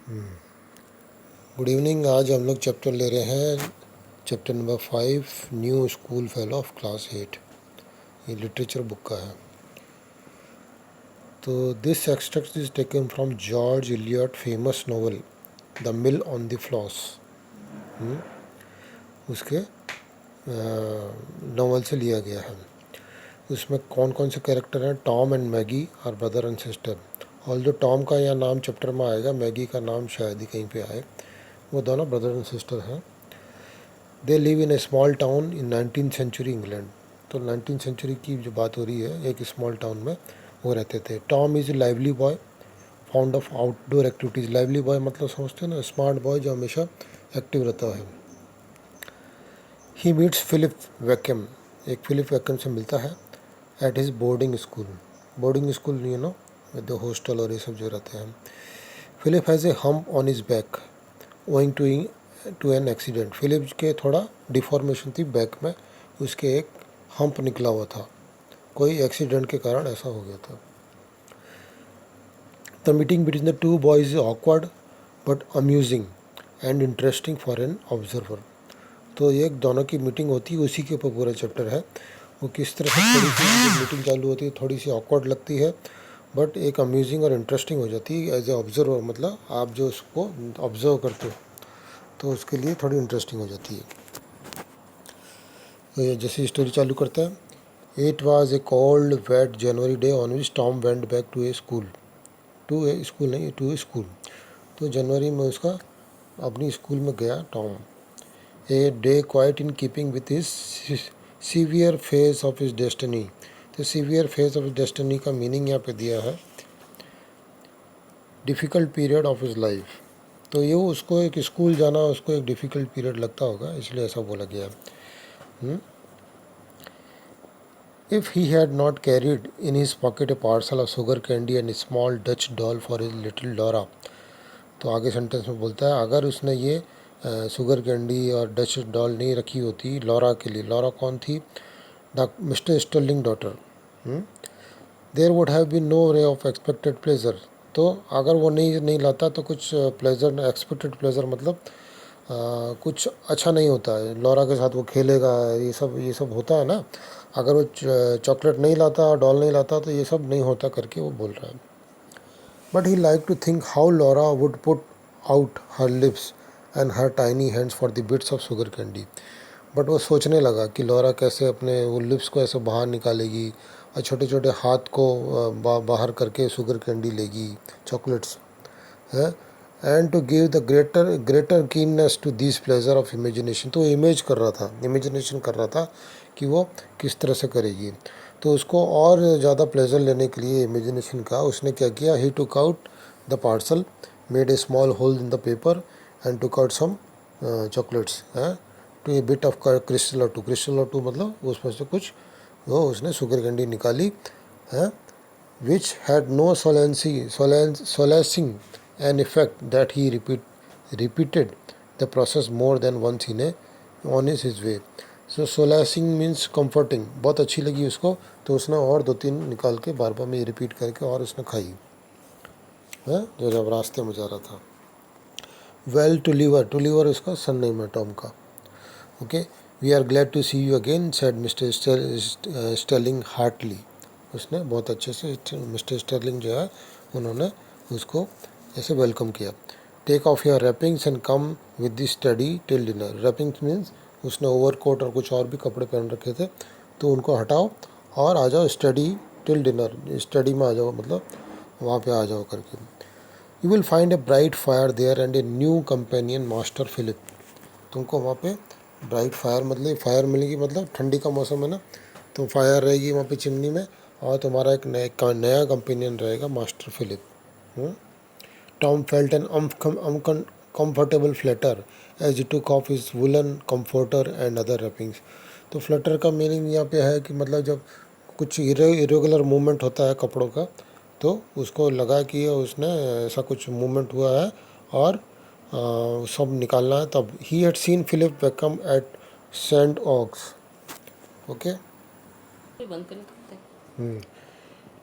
Good evening. आज हम लोग चैप्टर ले रहे हैं, chapter number 5, new school fellow of class 8। ये लिटरेचर बुक का है। तो this extract is taken from George Eliot famous novel the mill on the floss. उसके नॉवल से लिया गया है। उसमें कौन कौन से कैरेक्टर हैं? Tom and Maggie are brother and sister. और जो टॉम का यहाँ नाम चैप्टर में आएगा, मैगी का नाम शायद ही कहीं पे आए। वो दोनों ब्रदर एंड सिस्टर हैं। They live in a small town in 19th century England. तो 19th सेंचुरी की जो बात हो रही है, एक स्मॉल टाउन में वो रहते थे। Tom is a lively boy found of outdoor activities. Lively boy मतलब समझते हैं ना, स्मार्ट बॉय जो हमेशा एक्टिव रहता है। He meets Philip Wakem. एक फिलिप वैकम से मिलता है at his boarding school. Boarding school you know, जो हॉस्टल और ये सब जो रहते हैं। Philip has a hump on his back owing to an accident. Philip के थोड़ा डिफॉर्मेशन थी बैक में, उसके एक हम्प निकला हुआ था, कोई एक्सीडेंट के कारण ऐसा हो गया था। The meeting between the two boys is awkward but amusing and interesting for an observer. तो ये दोनों की मीटिंग होती है, उसी के ऊपर पूरा चैप्टर है। वो किस तरह से थोड़ी सी मीटिंग चालू होती है, थोड़ी सी ऑकवर्ड लगती है बट एक अम्यूजिंग और इंटरेस्टिंग हो जाती है एज ए ऑब्जर्वर। मतलब आप जो उसको ऑब्जर्व करते हो तो उसके लिए थोड़ी इंटरेस्टिंग हो जाती है। तो ये जैसे स्टोरी चालू करता है। It was a cold wet January day on which Tom went back to a school. To a school नहीं, टू ए स्कूल। तो जनवरी में उसका अपनी स्कूल में गया Tom. A day quite in keeping with his severe phase of his destiny. तो severe phase of his destiny का मीनिंग यहाँ पे दिया है difficult period of his life. तो ये उसको एक स्कूल जाना उसको एक डिफ़िकल्ट पीरियड लगता होगा, इसलिए ऐसा बोला गया है। If he had not carried in his pocket a parcel of sugar candy and a small Dutch doll for his little Laura। तो आगे सेंटेंस में बोलता है अगर उसने ये शुगर कैंडी और डच डॉल नहीं रखी होती लॉरा के लिए। लॉरा कौन थी? The Mister Sterling daughter. There would have been no ray of expected pleasure. तो अगर वो नहीं लाता तो कुछ प्लेजर, एक्सपेक्टेड प्लेजर मतलब कुछ अच्छा नहीं होता है। लॉरा के साथ वो खेलेगा, ये सब होता है ना। अगर वो चॉकलेट नहीं लाता, डॉल नहीं लाता तो ये सब नहीं होता करके वो बोल रहा है। But he like to think how Laura would put out her lips and her tiny hands for the bits of sugar candy. But वो सोचने लगा कि लॉरा कैसे अपने वो लिप्स को ऐसे बाहर निकालेगी और छोटे छोटे हाथ को बाहर करके शुगर कैंडी लेगी, चॉकलेट्स है। And to give the greater keenness to this pleasure of imagination. तो इमेजिनेशन कर रहा था कि वो किस तरह से करेगी। तो उसको और ज़्यादा प्लेजर लेने के लिए इमेजिनेशन का उसने क्या किया, he took out the parcel, made a small hole in the paper and took out some chocolates to a bit of crystal और टू मतलब उसमें से कुछ वो उसने शुगर कैंडी निकाली है। which had no solacing an effect that he repeated the process more than once on his way। So solacing means comforting। बहुत अच्छी लगी उसको तो उसने और 2-3 निकाल के बार बार में रिपीट करके और उसने खाई है जो जब रास्ते में जा रहा था। वेल टू लीवर उसका सन नेम है टॉम का। Okay, we are glad to see you again said Mister Stelling heartily. उसने बहुत अच्छे से मिस्टर स्टर्लिंग जो है उन्होंने उसको ऐसे वेलकम किया। Take off your wrappings and come with the study till dinner. Wrappings means उसने ओवरकोट और कुछ और भी कपड़े पहन रखे थे तो उनको हटाओ और आ जाओ स्टडी टिल डिनर। स्टडी में आ जाओ मतलब वहाँ पे आ जाओ करके। You will find a bright fire there and a new companion Master Philip. तुमको वहाँ पे ब्राइट फायर मतलब फायर मिलेगी, मतलब ठंडी का मौसम है ना तो फायर रहेगी वहाँ पे चिमनी में और तुम्हारा एक नया कंपेनियन रहेगा master Philip. Tom felt an uncomfortable flutter as he took off his woollen comforter and other wrappings. तो फ्लटर का मीनिंग यहाँ पे है कि मतलब जब कुछ इरेगुलर मूवमेंट होता है कपड़ों का तो उसको लगा कि उसने ऐसा कुछ मूवमेंट हुआ है और सब निकालना है तब। He had seen Philip Wakem at St Ogg's. Okay,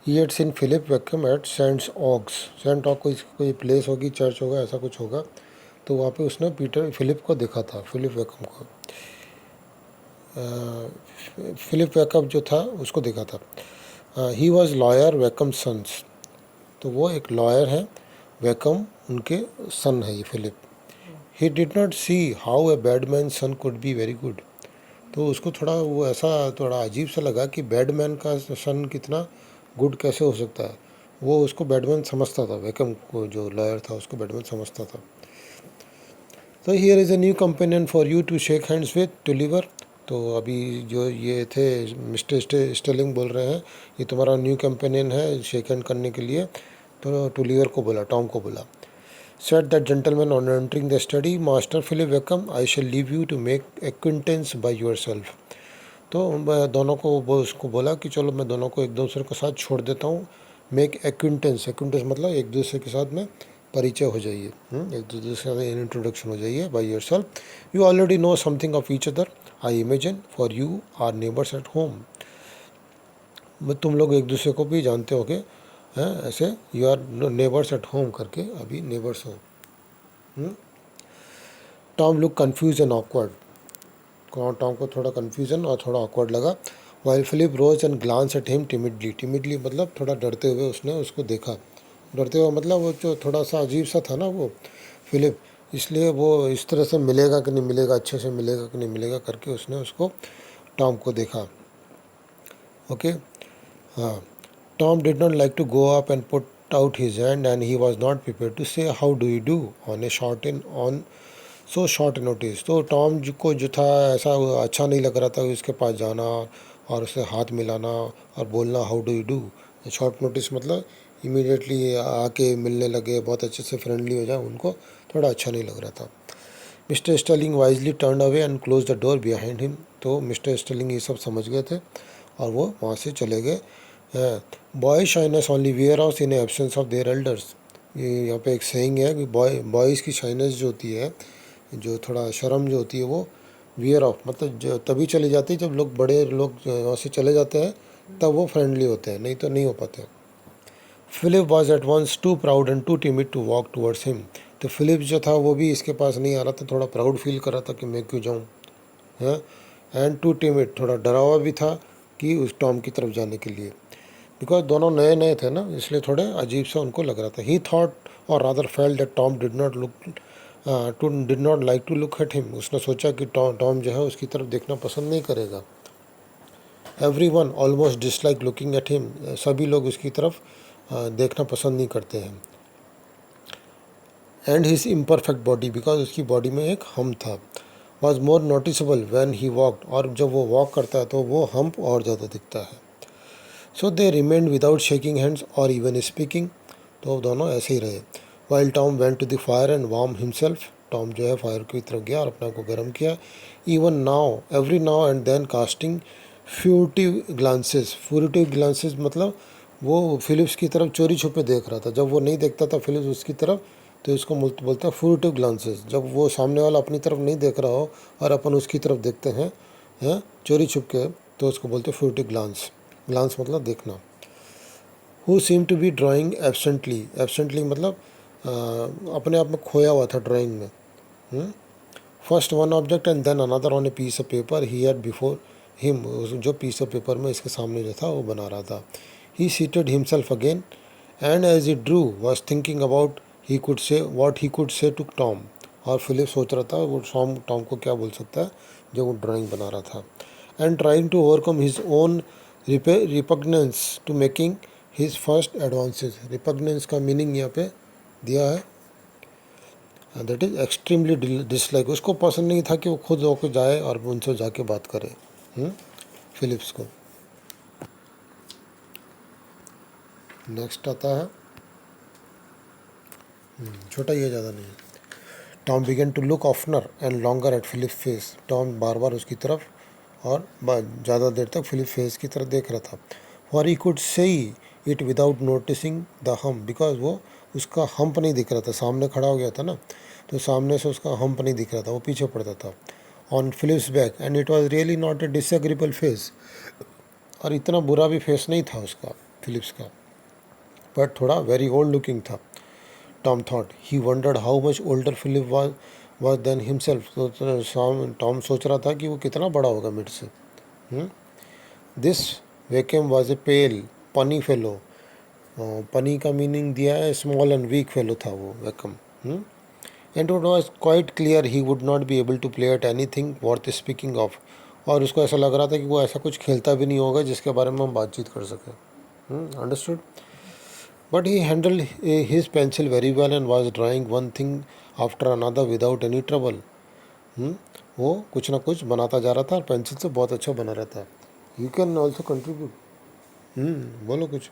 he had seen Philip Wakem at St Ogg's. St Ogg कोई प्लेस होगी, चर्च होगा, ऐसा कुछ होगा। तो वहाँ पे उसने फिलिप को देखा था, फिलिप वेकम को, फिलिप वेकम जो था उसको देखा था। He was lawyer Wakem son's. तो वो एक लॉयर है, वेकम उनके सन है ये Philip. He did not see how a bad man son could be very good. तो उसको थोड़ा वो ऐसा थोड़ा अजीब सा लगा कि बैडमैन का सन कितना गुड कैसे हो सकता है। वो उसको बैडमैन समझता था, वेकम को जो लॉयर था उसको बैडमैन समझता था। तो here is a new companion for you to shake hands with Tulliver. तो अभी जो ये थे मिस्टर स्टेलिंग बोल रहे हैं, ये तुम्हारा न्यू कंपेनियन है शेक हैंड करने के लिए। तो टुलिवर को बोला, टॉम को बोला। Said that gentleman on entering the study, Master Philip Wickham, I shall leave you to make acquaintance by yourself. तो दोनों को वो उसको बोला कि चलो मैं दोनों को एक दूसरे के साथ छोड़ देता हूँ। मेक एक्विंटेंस, एक्विंटेंस मतलब एक दूसरे के साथ में परिचय हो जाइए, एक दूसरे के साथ इंट्रोडक्शन हो जाइए by yourself. You already know something of each other, I imagine, for you are neighbours at home. तुम लोग एक दूसरे को भी जानते होगे, हैं ऐसे, you are neighbours at home करके अभी नेबर्स हो। Tom look confuse and awkward. Tom को थोड़ा कन्फ्यूजन और थोड़ा ऑकवर्ड लगा। While Philip rose and glance at him timidly. Timidly मतलब थोड़ा डरते हुए उसने उसको देखा। डरते हुए मतलब वो जो थोड़ा सा अजीब सा था ना वो फिलिप, इसलिए वो इस तरह से मिलेगा कि नहीं मिलेगा, अच्छे से मिलेगा कि नहीं मिलेगा करके उसने उसको टॉम को देखा। ओके, हाँ। Tom did not like to go up and put out his hand and he was not prepared to say how do you do on so short notice. तो टॉम को जो था ऐसा अच्छा नहीं लग रहा था उसके पास जाना और उसे हाथ मिलाना और बोलना how do you do. Short notice मतलब इमीडिएटली आके मिलने लगे, बहुत अच्छे से फ्रेंडली हो जाए, उनको थोड़ा अच्छा नहीं लग रहा था। Mister Stelling wisely turn away and close the door behind him. तो मिस्टर स्टेलिंग ये सब समझ गए थे और वो वहाँ से चले गए। Boy shyness only wear out in absence of their elders. ये यहाँ पे एक सेइंग है कि बॉयज़ की शाइनेस जो होती है, जो थोड़ा शर्म जो होती है, वो वियर ऑफ मतलब जो तभी चली जाती है जब लोग बड़े लोग वहाँ से चले जाते हैं, तब वो फ्रेंडली होते हैं, नहीं तो नहीं हो पाते। Philip was at once too proud and too timid to walk towards him. तो फिलिप जो था वो भी इसके पास नहीं आ रहा था, थोड़ा प्राउड फील कर रहा था कि मैं क्यों जाऊँ, है। एंड टू टिमिड, थोड़ा डरा हुआ भी था कि उस टॉम की तरफ जाने के लिए, बिकॉज दोनों नए नए थे ना, इसलिए थोड़े अजीब सा उनको लग रहा था। He thought or rather felt that Tom did not like to look at him. उसने सोचा कि टॉम जो है उसकी तरफ देखना पसंद नहीं करेगा। Every one almost dislike looking at him. सभी लोग उसकी तरफ देखना पसंद नहीं करते हैं। And his imperfect body, because उसकी बॉडी में एक हम था, was more noticeable when he walked. और जब वो वॉक करता है तो वो हम्प और ज़्यादा दिखता है। So they remained without shaking hands or even speaking. तो दोनों ऐसे ही रहे। While Tom went to the fire and warm himself. Tom जो है फायर की तरफ गया और अपने को गर्म किया। Even now every now and then casting furtive glances. Furtive glances मतलब वो फिलिप्स की तरफ चोरी छुपे देख रहा था। जब वो नहीं देखता था फिलिप्स उसकी तरफ, तो इसको बोलते हैं फ्यूटिव ग्लांसेस। जब वो सामने वाला अपनी तरफ नहीं देख रहा हो और अपन उसकी तरफ देखते हैं चोरी छुप के, तो उसको बोलते हैं फ्यूटिव ग्लांस। ग्लांस मतलब देखना। Who seem to be drawing absently. Absently मतलब अपने आप में खोया हुआ था ड्राइंग में। First one object and then another on a piece of paper he had before him. जो पीस ऑफ पेपर में इसके सामने जो था वो बना रहा था। He seated himself again and as he drew was thinking about he could say what he could say to Tom. और फिलिप सोच रहा था वो टॉम को क्या बोल सकता है जो वो ड्राइंग बना रहा था। And trying to overcome his own repugnance to making his first advances. Repugnance का मीनिंग यहाँ पे दिया है, दैट इज एक्सट्रीमली डिसलाइक। उसको पसंद नहीं था कि वो खुद होकर जाए और उनसे जाके बात करे फिलिप्स को। नेक्स्ट आता है, छोटा ही है, ज़्यादा नहीं है। Tom began to look oftener and longer at Philip face. Tom बार बार उसकी तरफ और ज़्यादा देर तक फिलिप फेस की तरफ देख रहा था। फॉर ही कुड से इट विदाउट नोटिसिंग द हम, बिकॉज वो उसका हम्प नहीं दिख रहा था, सामने खड़ा हो गया था ना, तो सामने से उसका हम्प नहीं दिख रहा था, वो पीछे पड़ता था on Philip's back. And it was really not a disagreeable face. और इतना बुरा भी फेस नहीं था उसका फिलिप्स का, बट थोड़ा वेरी ओल्ड लुकिंग था. Tom thought. He wondered how much older Philip was than himself. तो टॉम सोच रहा था कि वो कितना बड़ा होगा मिड से. दिस वेकम वॉज ए पेल पनी फेलो. पनी का मीनिंग दिया है स्मॉल एंड वीक फेलो था वो Wakem. And it was quite clear he would not be able to play at anything worth speaking of. और उसको ऐसा लग रहा था कि वो ऐसा कुछ खेलता भी नहीं होगा जिसके बारे में हम बातचीत कर सकें. Understood. But he handled his pencil very well and was drawing one thing after another without any trouble. वो कुछ ना कुछ बनाता जा रहा था और पेंसिल से बहुत अच्छा बना रहता है. You can also contribute. बोलो कुछ.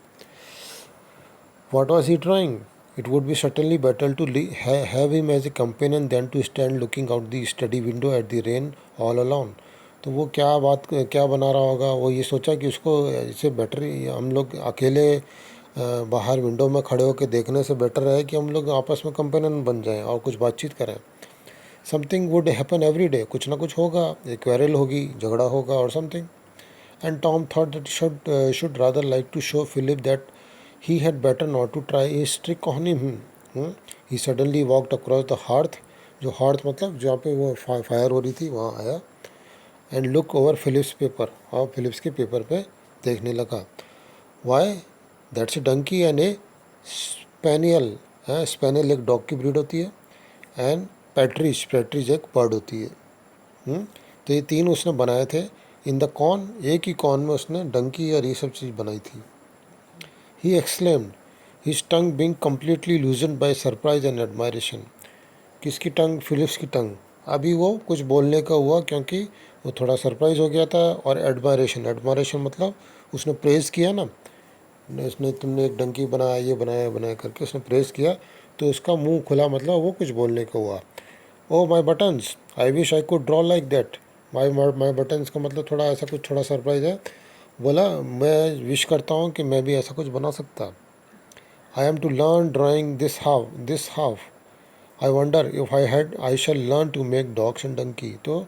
What was he drawing? It would be certainly better to have him as a companion than to stand looking out the study window at the rain all alone. तो वो क्या बना रहा होगा. वो ये सोचा कि उसको इससे बेटर हम लोग अकेले बाहर विंडो में खड़े होकर देखने से बेटर है कि हम लोग आपस में कंपेनियन बन जाएं और कुछ बातचीत करें. Something would happen every day. कुछ ना कुछ होगा. एक क्वेरल होगी, झगड़ा होगा और something. And Tom thought that should rather like to show Philip that he had better not to try his trick on him. He suddenly walked across the hearth. जो hearth मतलब जहाँ पे वो फायर हो रही थी वहाँ आया. And look over Philip's paper. और फिलिप्स के पेपर पे देखने लगा. Why that's a donkey and a spaniel. Spaniel एक डॉग की ब्रीड होती है. एंड पैट्रिज एक बर्ड होती है. तो ये तीन उसने बनाए थे. इन द कॉर्न, एक ही कॉर्न में उसने डंकी और ये सब चीज़ बनाई थी. He exclaimed, his tongue being completely loosened by surprise and admiration. किसकी टंग? फिलिप्स की टंग. अभी वो कुछ बोलने का हुआ क्योंकि वो थोड़ा सरप्राइज हो गया था. और एडमायरेशन मतलब उसने प्रेज़ किया ना. उसने तुमने एक डंकी बनाया, ये बनाया करके उसने प्रेज़ किया. तो उसका मुंह खुला मतलब वो कुछ बोलने का हुआ. Oh my buttons, I wish I could draw like that. My buttons का मतलब थोड़ा ऐसा कुछ थोड़ा सरप्राइज है. बोला मैं विश करता हूँ कि मैं भी ऐसा कुछ बना सकता. I am to learn drawing this half. I wonder if I shall learn to make dogs and donkey. तो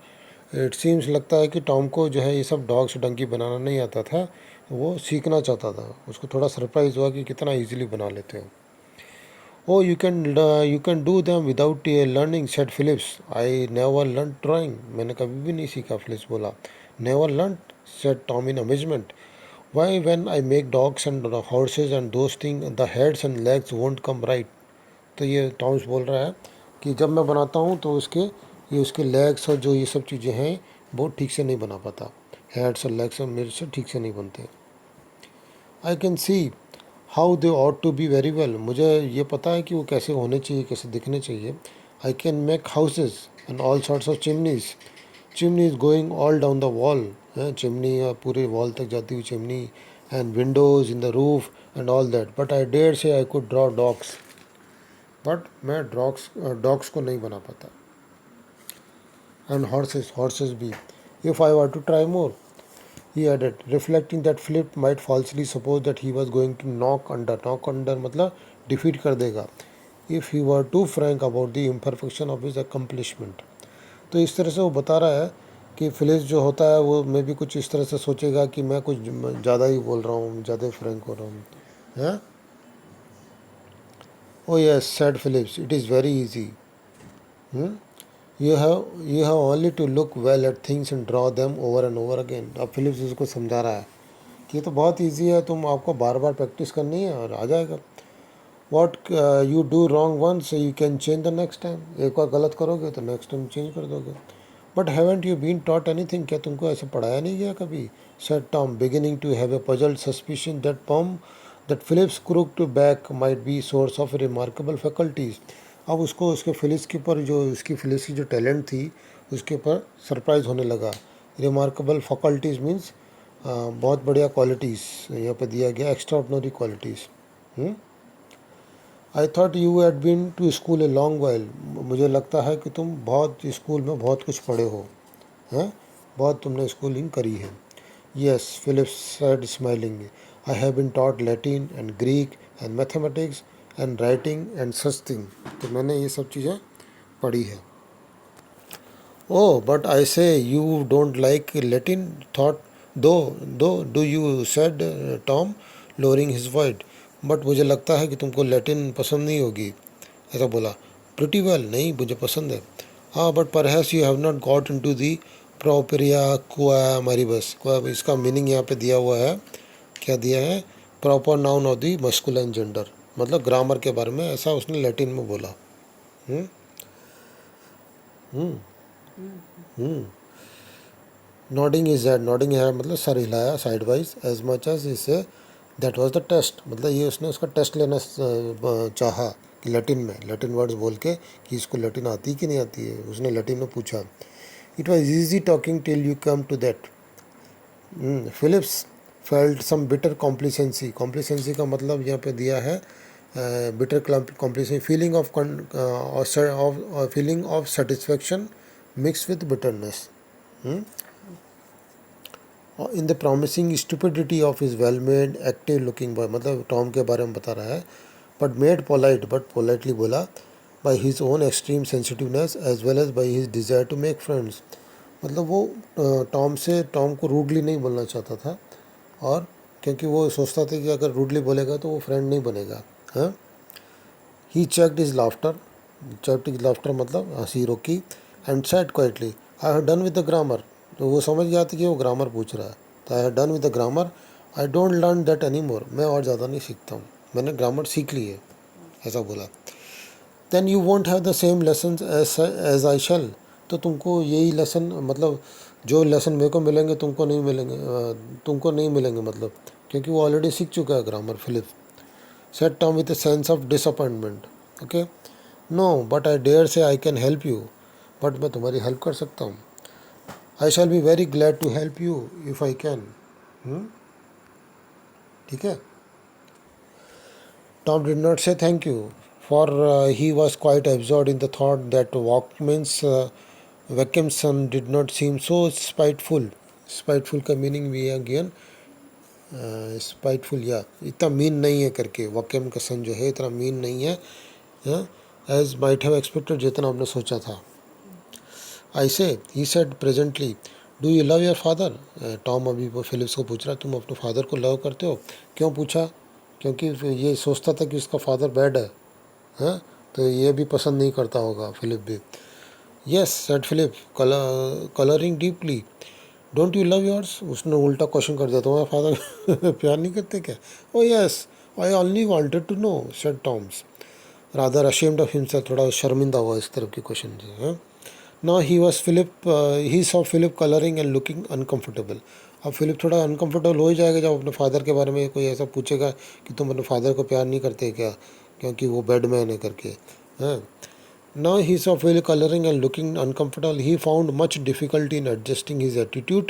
इट सीम्स लगता है कि टॉम को जो है ये सब डॉग्स डंकी बनाना नहीं आता था. वो सीखना चाहता था. उसको थोड़ा सरप्राइज हुआ कि कितना ईजिली बना लेते हैं. Oh you can do them without learning said Philips. I never learn drawing. मैंने कभी भी नहीं सीखा. फिलिप्स बोला. Never learn said Tom in amazement. Why, when I make dogs and horses and those things, the heads and legs won't come right. तो ये Tom's बोल रहा है कि जब मैं बनाता हूँ तो उसके लेग्स और जो ये सब चीज़ें हैं वो ठीक से नहीं बना पाता. हेड्स और लेग्स मेरे से ठीक से नहीं बनते. I can see how they ought to be very well. मुझे ये पता है कि वो कैसे होने चाहिए, कैसे दिखने चाहिए. I can make houses and all sorts of chimneys going all down the wall. Chimney पूरे वॉल तक जाती हुई chimney. And windows in the roof and all that. But I dare say I could draw dogs. But मैं dogs को नहीं बना पाता. And horses भी. If I were to try more, he added, reflecting that Philip might falsely suppose that he was going to knock under मतलब defeat कर देगा if he were too frank about the imperfection of his accomplishment. तो इस तरह से वो बता रहा है कि फिलिप्स जो होता है वो मैं भी कुछ इस तरह से सोचेगा कि मैं कुछ ज़्यादा ही बोल रहा हूँ, ज़्यादा फ्रैंक हो रहा हूँ. हैं? Oh yes said Philip's, it is very easy. You have only to look well at things and draw them over and over again. अब फिलिप्स उसको समझा रहा है कि ये तो बहुत ईजी है, तुम आपको बार बार प्रैक्टिस करनी है और आ जाएगा. What you do wrong once you can change the next time. एक बार गलत करोगे तो नेक्स्ट टाइम चेंज कर दोगे. But haven't you been taught anything. क्या तुमको ऐसे पढ़ाया नहीं गया कभी? Said Tom, beginning to have a puzzled suspicion that Philip's crooked back might be source of remarkable faculties. अब उसको उसके फिलिप्स के ऊपर फिलिप्स की जो टैलेंट थी उसके ऊपर सरप्राइज होने लगा. रिमार्केबल फैकल्टीज मीन्स बहुत बढ़िया क्वालिटीज़ यहाँ पे दिया गया. Extraordinary qualities. I thought you had been to school a long while. मुझे लगता है कि तुम बहुत स्कूल में बहुत कुछ पढ़े हो. हैं? बहुत तुमने स्कूलिंग करी है. Yes Philip's said smiling. I have been taught Latin and Greek and mathematics and writing and such thing. तो मैंने ये सब चीज़ें पढ़ी है. Oh, but I say you don't like Latin thought, though, do you, said Tom, lowering his voice. But मुझे लगता है कि तुमको लैटिन पसंद नहीं होगी, ऐसा बोला. प्रिटी वेल, नहीं मुझे पसंद है. हाँ, but perhaps you have not got into the propria क्वा मारिबस. इसका मीनिंग यहाँ पे दिया हुआ है. क्या दिया है? Proper noun of the masculine gender, मतलब ग्रामर के बारे में ऐसा उसने लैटिन में बोला. Hmm hmm nodding his head. Nodding है मतलब सर हिलाया side wise. As much as इसे दैट वाज द टेस्ट, मतलब ये उसने उसका टेस्ट लेना चाहा कि लैटिन में, लैटिन वर्ड्स बोल के कि इसको लैटिन आती कि नहीं आती है, उसने लैटिन में पूछा. It was easy talking till you come to that. Philips felt some bitter complacency. Complacency का मतलब यहाँ पे दिया है bitter complacency, feeling of satisfaction mix with bitterness in the promising stupidity of his well made active looking boy. मतलब Tom के बारे में बता रहा है. But made polite, but politely बोला, by his own extreme sensitiveness as well as by his desire to make friends. मतलब वो टॉम को रूडली नहीं बोलना चाहता था, और क्योंकि वो सोचता था कि अगर रूडली बोलेगा तो वो फ्रेंड नहीं बनेगा. हाँ. He checked his laughter. Checked his laughter मतलब हंसी रोकी. And said quietly, I have done with the grammar. तो वो समझ गया था कि वो ग्रामर पूछ रहा है. तो आई have done with the grammar, I don't learn that any more. मैं और ज़्यादा नहीं सीखता हूँ, मैंने ग्रामर सीख ली है, ऐसा बोला. Then you won't have the same lesson as I shall. तो तुमको यही लेसन, मतलब जो लेसन मेरे को मिलेंगे तुमको नहीं मिलेंगे, मतलब क्योंकि वो ऑलरेडी सीख चुका है grammar. Philip said Tom with a sense of disappointment. Okay. No, but I dare say I can help you. बट मैं तुम्हारी हेल्प कर सकता हूँ. I shall be very glad to help you if I can. ठीक है. Tom did not say thank you, for he was quite absorbed in the thought that Wackham's son did not seem so spiteful. Spiteful का meaning भी है again, spiteful, या इतना mean नहीं है करके. वक्कम का सन जो है इतना मीन नहीं है, एज माइट हैव एक्सपेक्टेड, जितना आपने सोचा था. आई से, he said presently, do you love your father. Tom अभी वो फिलिप्स को पूछ रहा है, तुम अपने फादर को लव करते हो. क्यों पूछा? क्योंकि ये सोचता था कि उसका फादर बैड है. हाँ, तो ये भी पसंद नहीं करता होगा फिलिप भी. Yes said Philip, colouring deeply. Don't you love yours. उसने उल्टा क्वेश्चन कर दिया, तुम्हारा फादर प्यार नहीं करते क्या? Oh yes, I only wanted to know, said Tom's rather ashamed of himself. थोड़ा शर्मिंदा हुआ इस तरह के क्वेश्चन से. Now he saw Philip coloring and looking uncomfortable. अब फिलिप थोड़ा अनकंफर्टेबल हो ही जाएगा जब अपने फादर के बारे में कोई ऐसा पूछेगा कि तुम अपने फादर को प्यार नहीं करते क्या, क्योंकि वो बैडमैन है करके. हाँ. Now he saw Philip coloring and looking uncomfortable. He found much difficulty in adjusting his attitude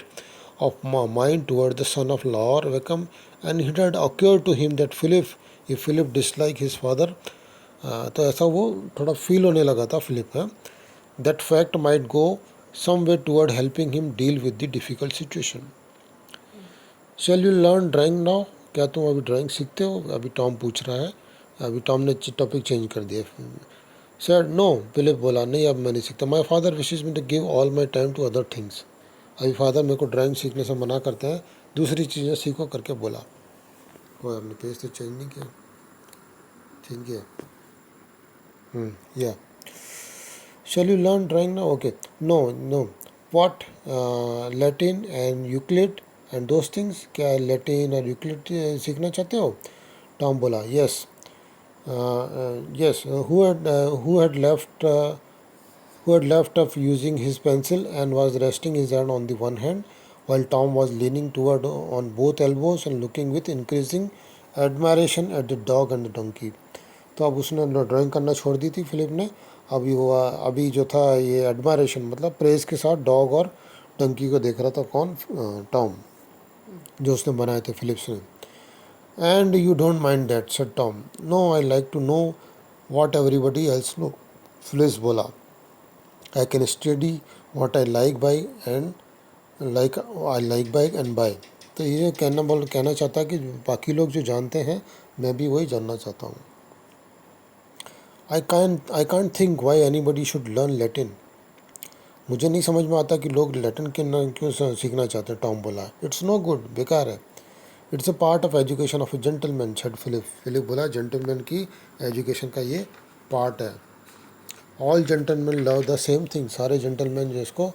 of mind toward the son of Lord Wickham, and it had occurred to him that if Philip disliked his father, तो ऐसा वो थोड़ा feel होने लगा था Philip. है that fact might go some way toward helping him deal with the difficult situation. Shall you learn drawing now? क्या तुम अभी ड्राइंग सीखते हो? अभी टॉम पूछ रहा है. अभी टॉम ने टॉपिक चेंज कर दिया. सर नो, फिलिप बोला, नहीं अब मैं नहीं सीखता. My father wishes me to give all my time to other things. अभी फादर मेरे को ड्राइंग सीखने से मना करते हैं, दूसरी चीज़ें सीखो करके बोला. वो आपने पेज तो चेंज नहीं किया. चेंज किया. या Shall you learn drawing now? Okay. No. What? Latin and Euclid and those things? क्या Latin और Euclid सीखना चाहते हो? Tom बोला, yes. Yes. Who had left off using his pencil and was resting his hand on the one hand, while Tom was leaning toward on both elbows and looking with increasing admiration at the dog and the donkey. तो अब उसने drawing करना छोड़ दी थी Philip ने. अभी जो था ये एडमायरेशन मतलब प्रेज के साथ डॉग और डंकी को देख रहा था. कौन? टॉम, जो उसने बनाए थे फिलिप्स ने. And you don't mind that, said Tom. No, I like to know what everybody else know. Philips बोला, I can study what I like by and bye. तो ये कहना चाहता है कि बाकी लोग जो जानते हैं मैं भी वही जानना चाहता हूँ. I can't think why anybody should learn Latin. मुझे नहीं समझ में आता कि लोग लैटिन क्यों सीखना चाहते हैं. टॉम बोला, इट्स नो गुड, बेकार है. It's a part of education of a gentleman said Philip. Philip बोला जेंटलमैन की एजुकेशन का ये पार्ट है। All gentleman love the same thing, सारे जेंटलमैन जो इसको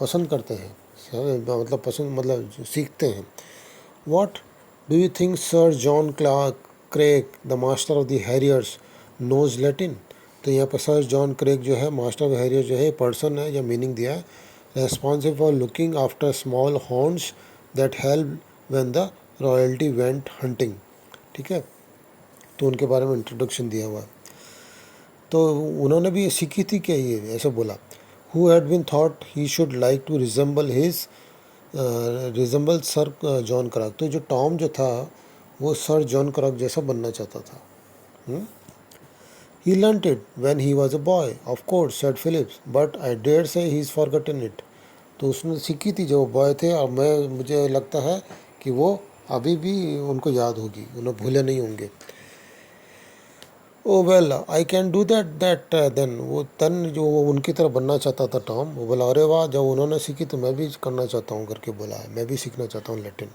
पसंद करते हैं, मतलब पसंद मतलब सीखते हैं। What do you think Sir John Craig the master of the harriers knows Latin? तो यहाँ पर सर जॉन क्रेग जो है मास्टर ऑफ हैरियर जो है पर्सन है या मीनिंग दिया है, responsible for looking after small horns that help when the royalty went hunting. ठीक है, तो उनके बारे में इंट्रोडक्शन दिया हुआ है। तो उन्होंने भी ये सीखी थी क्या, ये ऐसे बोला। Who had been thought he should like to resemble Sir John Crock. तो जो टॉम जो था वो सर जॉन क्रॉक जैसा बनना चाहता था। ही learnt it when he was a boy, of course, said Phillips, but I dare say he's forgotten it. तो उसने सीखी थी जब वो बॉय थे, और मुझे लगता है कि वो अभी भी उनको याद होगी, उन्हें भूले नहीं होंगे। Oh well I can do that then, वो तन जो वो उनकी तरह बनना चाहता था टॉम, वो बोला अरे वाह, जब उन्होंने सीखी तो मैं भी करना चाहता हूँ करके बोला है, मैं भी सीखना चाहता हूँ Latin.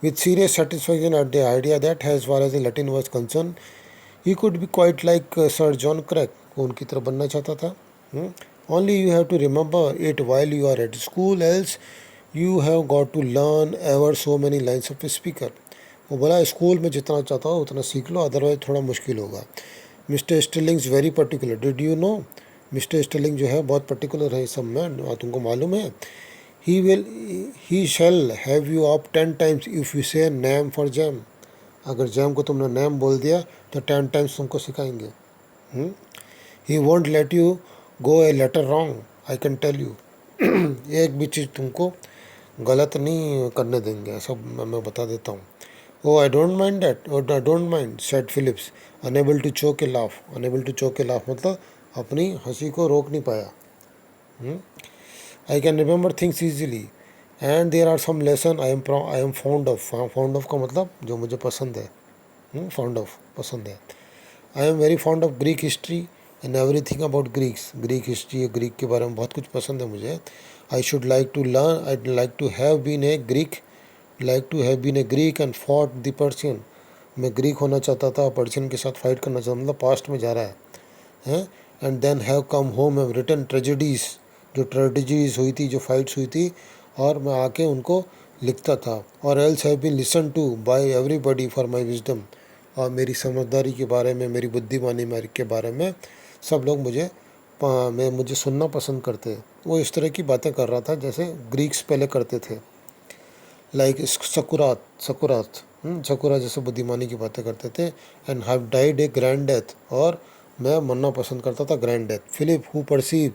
With serious satisfaction at the idea that as far as the Latin was concern he could be quite like Sir John Crack, वो उनकी तरह बनना चाहता था। Only you have to remember it while you are at school, else you have got to learn ever so many lines of speaker. वो बोला school में जितना चाहता हो उतना सीख लो, अदरवाइज थोड़ा मुश्किल होगा। Mr Stillings very particular, did you know? Mr Stilling जो है बहुत पर्टिकुलर है इस सब में, तुमको मालूम है। He shall have you up 10 times if you say name for jam. अगर जैम को तुमने नेम बोल दिया तो 10 टाइम्स तुमको सिखाएंगे। He won't let you go a letter wrong, I can tell you. एक भी चीज़ तुमको गलत नहीं करने देंगे, ऐसा मैं बता देता हूँ। Oh I don't mind that, oh I don't mind, said Philips, unable to choke a laugh. Unable to choke a laugh मतलब अपनी हंसी को रोक नहीं पाया। I can remember things easily and there are some lesson I am fond of. Fond of का मतलब जो मुझे पसंद है, फाउंड ऑफ पसंद है। I am very found of Greek history and everything about Greeks. Greek history, Greek के बारे में बहुत कुछ पसंद है मुझे। I should like to learn, I like to have been a Greek, and fought the Persian. मैं ग्रीक होना चाहता था, पर्शियन के साथ फाइट करना चाहता, मतलब पास्ट में जा रहा है। And then have come home have written tragedies, जो ट्रेजेडीज़ हुई थी, जो फाइट्स हुई थी, और मैं आके उनको लिखता था। Or else have been listen to by everybody for my wisdom, और मेरी समझदारी के बारे में, मेरी बुद्धिमानी के बारे में सब लोग मुझे सुनना पसंद करते। वो इस तरह की बातें कर रहा था जैसे ग्रीक्स पहले करते थे, लाइक सकुरा जैसे बुद्धिमानी की बातें करते थे। And have died a grand death, और मैं मरना पसंद करता था grand death. Philip who perceive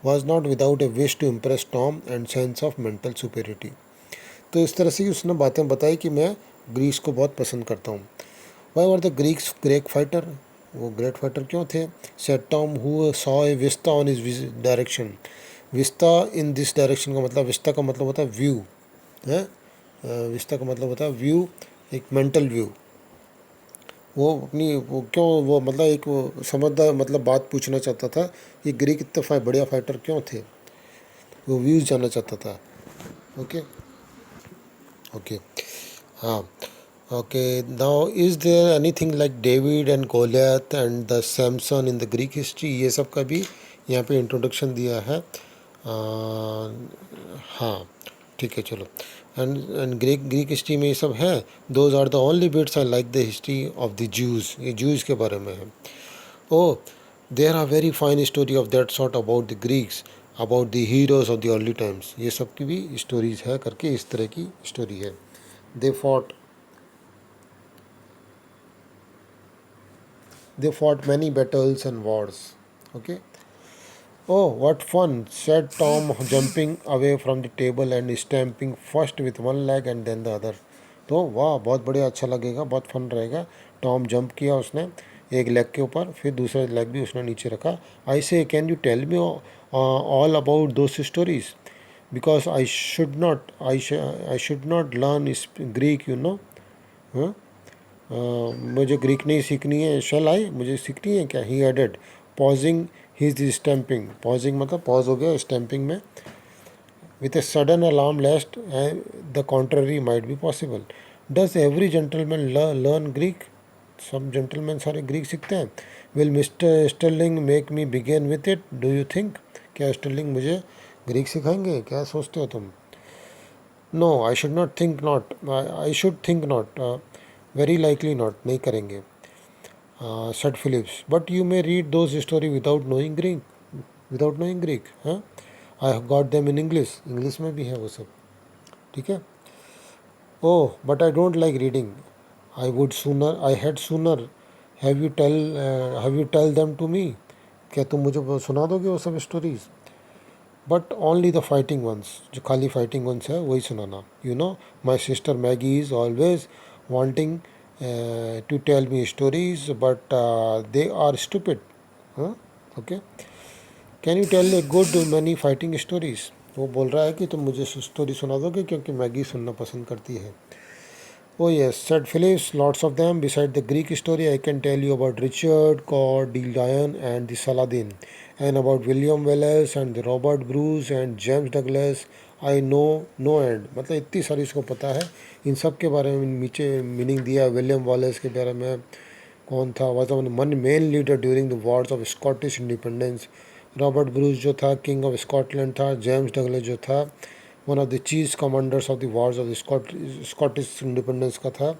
was not without a wish to impress Tom and sense of mental superiority. तो इस तरह से उसने बातें बताई कि मैं ग्रीस को बहुत पसंद करता हूँ। Why were the Greeks great fighter, वो ग्रेट फाइटर क्यों थे? Said Tom who saw a vista on his direction. Vista in this direction का मतलब, विस्ता का मतलब होता है व्यू है, विस्ता का मतलब होता है व्यू, एक मेंटल व्यू। वो क्यों, वो मतलब एक वो समझदार मतलब बात पूछना चाहता था कि ग्रीक इतने बढ़िया फाइटर क्यों थे, वो व्यूज़ जानना चाहता था। ओके ओके हाँ okay. Now is there anything like David and Goliath and the Samson in the Greek history? ये सब का भी यहाँ पे इंट्रोडक्शन दिया है। हाँ ठीक है चलो। एंड ग्रीक हिस्ट्री में ये सब है। Those are the only bits I like the history of the Jews, ये जूस के बारे में है। Oh there are very fine story of that sort about the Greeks, about the heroes of the early times. ये सब की भी stories है करके, इस तरह की स्टोरी है। दे fought many battles and wars. Okay. Oh, what fun, said Tom, jumping away from the table and stamping first with one leg and then the other. तो वाह, बहुत बढ़िया, अच्छा लगेगा, बहुत फन रहेगा। टॉम जंप किया उसने एक लेग के ऊपर, फिर दूसरा लेग भी उसने नीचे रखा। I say can you tell me all about those stories, because I should not learn Greek, you know. मुझे ग्रीक नहीं सीखनी है, शैल आई, मुझे सीखनी है क्या? He added, pausing his stamping. Pausing मतलब पॉज हो गया स्टैम्पिंग में। with a sudden alarm lest the contrary might be possible. Does every gentleman learn Greek? सब जेंटलमैन सारे ग्रीक सीखते हैं. Will mister Sterling make me begin with it, do you think? क्या Sterling मुझे Greek सिखाएंगे? क्या सोचते हो तुम? No, I should not think not, I should think not, very likely not, नहीं करेंगे. Said Phillips, but you may read those story without knowing Greek, without knowing Greek. हाँ, I have got them in English, English में भी है वो सब. ठीक है. Oh, but I don't like reading. I had sooner have you tell them to me. क्या तुम मुझे सुना दोगे वो सब stories? But only the fighting ones, जो खाली फाइटिंग वंस है वही सुनाना. You know, my sister Maggie is always wanting to tell me stories but they are stupid. हाँ, okay. Can you tell a good many fighting stories? वो बोल रहा है कि तुम मुझे स्टोरी सुना दोगे क्योंकि मैगी सुनना पसंद करती है. Oh yes, said Phillips, lots of them. Beside the Greek story, I can tell you about Richard Coeur de Lion and the Saladin, and about William Wallace and the Robert Bruce and James Douglas. I know no end. मतलब इतनी सारी इसको पता है. इन सब के बारे में नीचे मीनिंग दिया. विलियम वॉलेस के बारे में कौन था, was one main leader during the wars of Scottish independence. Robert Bruce जो था किंग ऑफ स्कॉटलैंड था. जेम्स डगलस जो था one of the chief commanders of the wars of Scottish independence का था.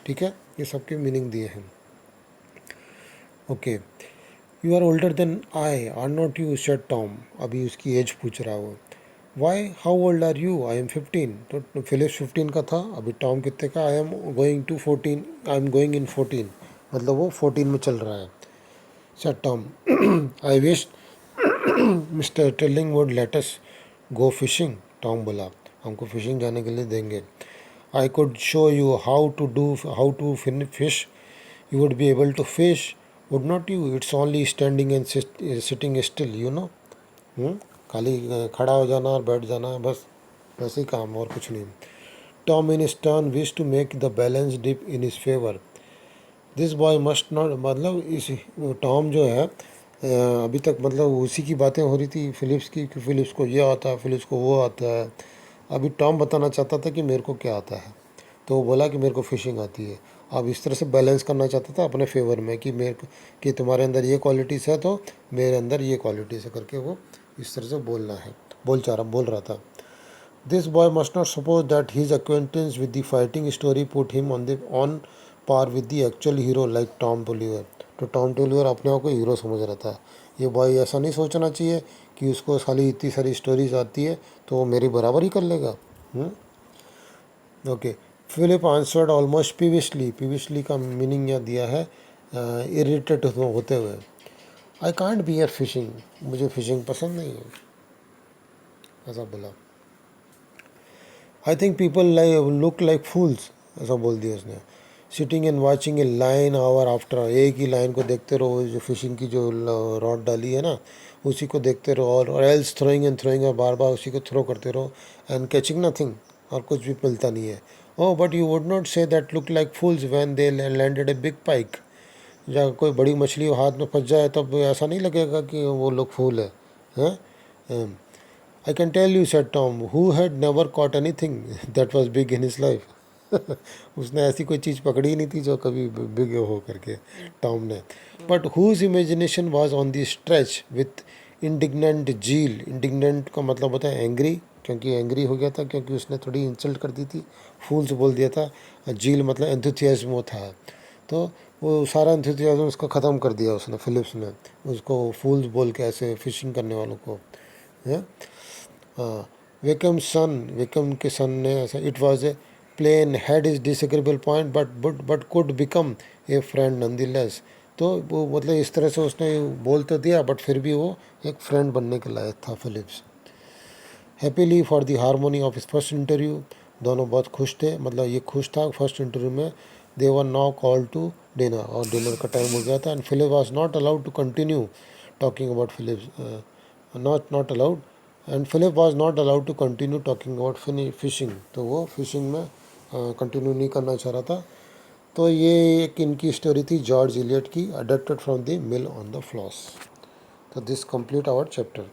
ठीक है, ये सबके मीनिंग दिए हैं. Okay. You are older than I are not you, said Tom. अभी उसकी एज पूछ रहा है वो. Why, how old are you? I am 15. तो फिलिप्स 15 का था. अभी टॉम कितने का? I am going to 14, I am going in 14. मतलब वो 14 में चल रहा है. Said Tom. I wish mister Telling would let us go fishing. Tom बोला, हमको फिशिंग जाने के लिए देंगे. I could show you how to fish. You would be able to fish, would not you? It's only standing and sitting still, you know. खाली खड़ा हो जाना और बैठ जाना, बस वैसे ही काम, और कुछ नहीं. Tom in his turn wish to make the balance dip in his favour. This boy must not, मतलब इस टॉम जो है अभी तक मतलब उसी की बातें हो रही थी फिलिप्स की, कि फिलिप्स को ये आता है, फिलिप्स को वो आता है. अभी टॉम बताना चाहता था कि मेरे को क्या आता है. तो वो बोला कि मेरे को फ़िशिंग आती है. अब इस तरह से बैलेंस करना चाहता था अपने फेवर में, कि मेरे को, कि तुम्हारे अंदर ये क्वालिटीज़ है तो मेरे अंदर ये क्वालिटीज़ है, करके वो इस तरह से बोलना है, बोल रहा था. This boy must not suppose that his acquaintance with the fighting story put him on par with the actual hero like Tom Tulliver. तो टॉम टोलिवर अपने आप को हीरो समझ रहा था. ये बॉय ऐसा नहीं सोचना चाहिए कि उसको खाली इतनी सारी स्टोरीज आती है तो वो मेरी बराबर ही कर लेगा. Okay. Philip answered almost peevishly. Peevishly का मीनिंग यह दिया है इरिटेट होते हुए. I can't be your fishing, मुझे फिशिंग पसंद नहीं है, ऐसा बोला. I think people look like fools, ऐसा बोल दिया उसने. Sitting and watching a line hour after, एक ही लाइन को देखते रहो, जो फिशिंग की जो रॉड डाली है ना उसी को देखते रहो, और एल्स थ्रोइंग एंड थ्रोइंग, और बार बार उसी को थ्रो करते रहो, एंड कैचिंग नथिंग, और कुछ भी मिलता नहीं है. Oh, but you would not say that look like fools when they landed a big pike. जब कोई बड़ी मछली हाथ में फंस जाए तब ऐसा नहीं लगेगा कि वो लोग फूल है, हैं? I can tell you, said Tom, who had never caught anything that was big in his life. उसने ऐसी कोई चीज़ पकड़ी ही नहीं थी जो कभी बिग हो करके, टॉम ने. But whose imagination was on the stretch with indignant zeal. Indignant का मतलब होता है एंग्री, क्योंकि एंग्री हो गया था क्योंकि उसने थोड़ी इंसल्ट कर दी थी, फूल्स बोल दिया था. जील मतलब एंथुथियाज्म था. तो वो सारा एंथुथियाज्म उसका ख़त्म कर दिया उसने, फिलिप्स ने, उसको फूल्स बोल के ऐसे फिशिंग करने वालों को, है. विकम के सन ने ऐसा. It was a plain had is disagreeable point but could become a friend नंदीलेस. तो वो मतलब इस तरह से उसने बोल तो दिया बट फिर भी वो एक फ्रेंड बनने के लायक था Philips. Happily for the harmony of his first interview. दोनों बहुत खुश थे, मतलब ये खुश था फर्स्ट इंटरव्यू में. They were now call to dinner, और डिनर का टाइम हो गया था. And Philip was not allowed to continue talking about Phillips, not allowed. And Philip was not allowed to continue talking about fishing. तो वो fishing में continue नहीं करना चाह रहा था. तो ये एक इनकी स्टोरी थी जॉर्ज इलियट की, adapted from the mill on the floss. तो दिस कंप्लीट आवर चैप्टर.